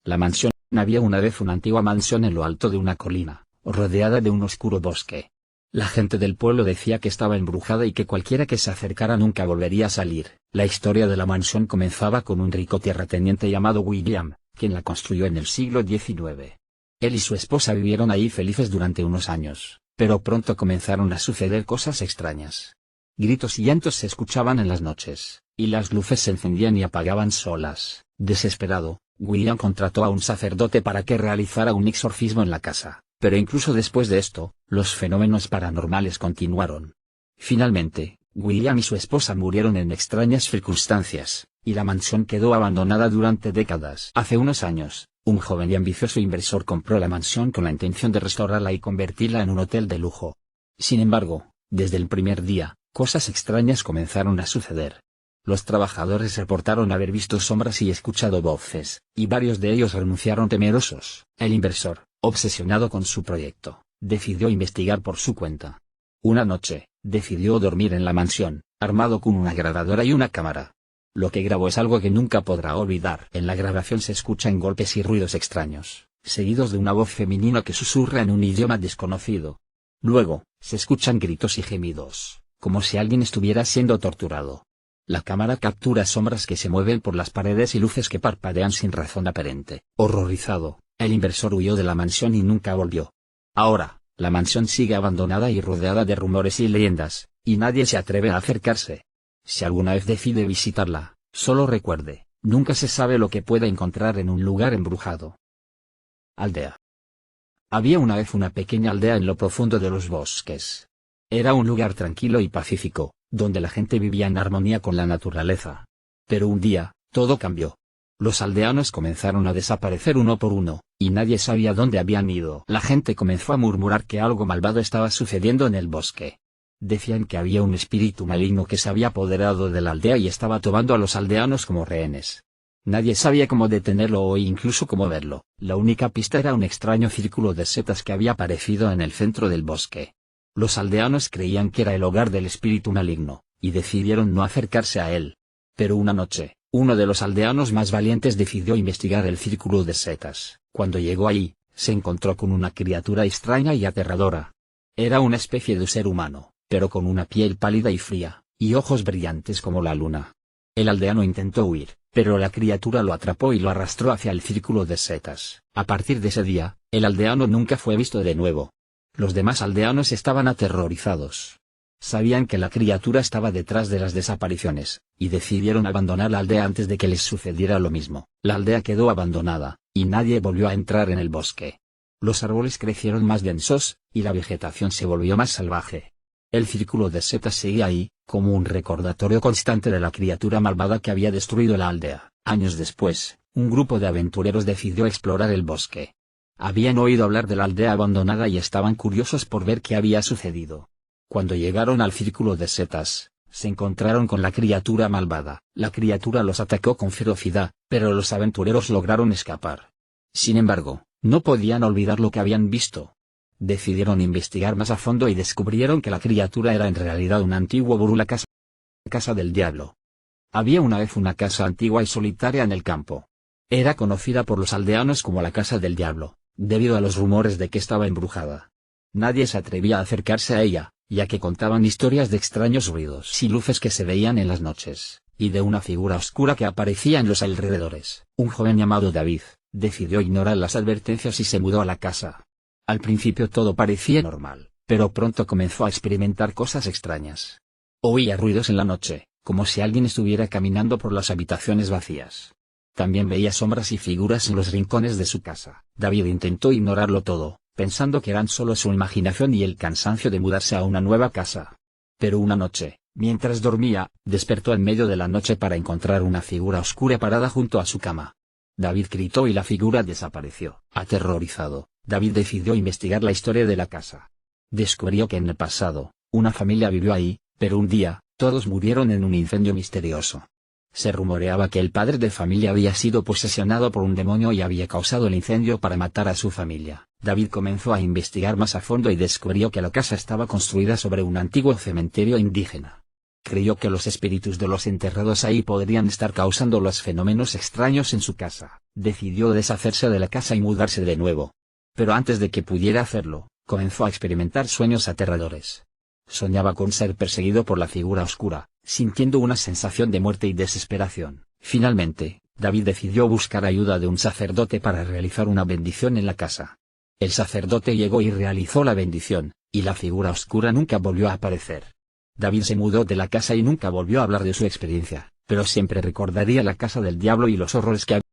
La mansión. Había una vez una antigua mansión en lo alto de una colina, rodeada de un oscuro bosque. La gente del pueblo decía que estaba embrujada y que cualquiera que se acercara nunca volvería a salir. La historia de la mansión comenzaba con un rico terrateniente llamado William, quien la construyó en el siglo XIX. Él y su esposa vivieron ahí felices durante unos años, pero pronto comenzaron a suceder cosas extrañas. Gritos y llantos se escuchaban en las noches, y las luces se encendían y apagaban solas. Desesperado, William contrató a un sacerdote para que realizara un exorcismo en la casa, pero incluso después de esto, los fenómenos paranormales continuaron. Finalmente, William y su esposa murieron en extrañas circunstancias, y la mansión quedó abandonada durante décadas. Hace unos años, un joven y ambicioso inversor compró la mansión con la intención de restaurarla y convertirla en un hotel de lujo. Sin embargo, desde el primer día, cosas extrañas comenzaron a suceder. Los trabajadores reportaron haber visto sombras y escuchado voces, y varios de ellos renunciaron temerosos. El inversor, obsesionado con su proyecto, decidió investigar por su cuenta. Una noche, decidió dormir en la mansión, armado con una grabadora y una cámara. Lo que grabó es algo que nunca podrá olvidar. En la grabación se escuchan golpes y ruidos extraños, seguidos de una voz femenina que susurra en un idioma desconocido. Luego, se escuchan gritos y gemidos, como si alguien estuviera siendo torturado. La cámara captura sombras que se mueven por las paredes y luces que parpadean sin razón aparente. Horrorizado, el inversor huyó de la mansión y nunca volvió. Ahora, la mansión sigue abandonada y rodeada de rumores y leyendas, y nadie se atreve a acercarse. Si alguna vez decide visitarla, solo recuerde, nunca se sabe lo que pueda encontrar en un lugar embrujado. Aldea. Había una vez una pequeña aldea en lo profundo de los bosques. Era un lugar tranquilo y pacífico, donde la gente vivía en armonía con la naturaleza. Pero un día, todo cambió. Los aldeanos comenzaron a desaparecer uno por uno, y nadie sabía dónde habían ido. La gente comenzó a murmurar que algo malvado estaba sucediendo en el bosque. Decían que había un espíritu maligno que se había apoderado de la aldea y estaba tomando a los aldeanos como rehenes. Nadie sabía cómo detenerlo o incluso cómo verlo. La única pista era un extraño círculo de setas que había aparecido en el centro del bosque. Los aldeanos creían que era el hogar del espíritu maligno, y decidieron no acercarse a él. Pero una noche, uno de los aldeanos más valientes decidió investigar el círculo de setas. Cuando llegó allí, se encontró con una criatura extraña y aterradora. Era una especie de ser humano, pero con una piel pálida y fría, y ojos brillantes como la luna. El aldeano intentó huir, pero la criatura lo atrapó y lo arrastró hacia el círculo de setas. A partir de ese día, el aldeano nunca fue visto de nuevo. Los demás aldeanos estaban aterrorizados. Sabían que la criatura estaba detrás de las desapariciones, y decidieron abandonar la aldea antes de que les sucediera lo mismo. La aldea quedó abandonada, y nadie volvió a entrar en el bosque. Los árboles crecieron más densos, y la vegetación se volvió más salvaje. El círculo de setas seguía ahí, como un recordatorio constante de la criatura malvada que había destruido la aldea. Años después, un grupo de aventureros decidió explorar el bosque. Habían oído hablar de la aldea abandonada y estaban curiosos por ver qué había sucedido. Cuando llegaron al círculo de setas, se encontraron con la criatura malvada. La criatura los atacó con ferocidad, pero los aventureros lograron escapar. Sin embargo, no podían olvidar lo que habían visto. Decidieron investigar más a fondo y descubrieron que la criatura era en realidad un antiguo gurú, la casa del diablo. Había una vez una casa antigua y solitaria en el campo. Era conocida por los aldeanos como la casa del diablo, debido a los rumores de que estaba embrujada. Nadie se atrevía a acercarse a ella, ya que contaban historias de extraños ruidos y luces que se veían en las noches, y de una figura oscura que aparecía en los alrededores. Un joven llamado David decidió ignorar las advertencias y se mudó a la casa. Al principio todo parecía normal, pero pronto comenzó a experimentar cosas extrañas. Oía ruidos en la noche, como si alguien estuviera caminando por las habitaciones vacías. También veía sombras y figuras en los rincones de su casa. David intentó ignorarlo todo, pensando que eran solo su imaginación y el cansancio de mudarse a una nueva casa. Pero una noche, mientras dormía, despertó en medio de la noche para encontrar una figura oscura parada junto a su cama. David gritó y la figura desapareció. Aterrorizado, David decidió investigar la historia de la casa. Descubrió que en el pasado, una familia vivió ahí, pero un día, todos murieron en un incendio misterioso. Se rumoreaba que el padre de familia había sido posesionado por un demonio y había causado el incendio para matar a su familia. David comenzó a investigar más a fondo y descubrió que la casa estaba construida sobre un antiguo cementerio indígena. Creyó que los espíritus de los enterrados ahí podrían estar causando los fenómenos extraños en su casa. Decidió deshacerse de la casa y mudarse de nuevo. Pero antes de que pudiera hacerlo, comenzó a experimentar sueños aterradores. Soñaba con ser perseguido por la figura oscura, sintiendo una sensación de muerte y desesperación. Finalmente, David decidió buscar ayuda de un sacerdote para realizar una bendición en la casa. El sacerdote llegó y realizó la bendición, y la figura oscura nunca volvió a aparecer. David se mudó de la casa y nunca volvió a hablar de su experiencia, pero siempre recordaría la casa del diablo y los horrores que había